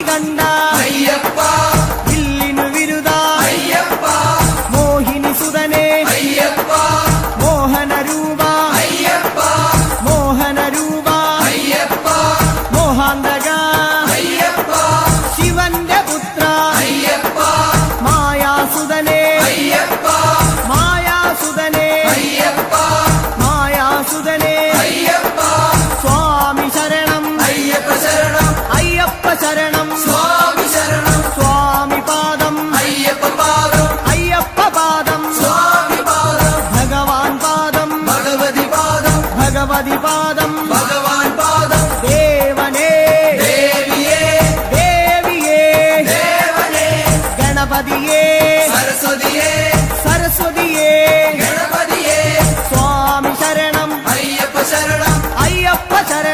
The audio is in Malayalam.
കണ്ട അയ്യപ്പ വില്ലിനു വിരുദ അയ്യപ്പ മോഹിനി സുതനെ അയ്യപ്പ മോഹന രൂപ അയ്യപ്പ മോഹന രൂപ അയ്യപ്പ മോഹാന്തക അയ്യപ്പ ശിവന്റെ പുത്ര അയ്യപ്പ മായാസുതനെ അയ്യപ്പ മായാസുതനെ അയ്യപ്പ മായാസുതനെ അയ്യപ്പ സ്വാമി ശരണം അയ്യപ്പ ശരണം അയ്യപ്പ ശരണം സ്വാമി ശരണം സ്വാമി പാദം അയ്യപ്പ പാദം അയ്യപ്പ പാദം സ്വാമി പാദം ഭഗവാൻ പാദം ഭഗവതി പാദം ഭഗവതി പാദം ഭഗവാൻ പാദം ദേവനേ ദേവിയേ ദേവിയേ ദേവനേ ഗണപതിയേ സരസ്വതിയേ സരസ്വതിയേ ഗണപതിയേ സ്വാമി ശരണം അയ്യപ്പ ശരണം അയ്യപ്പ ശരണം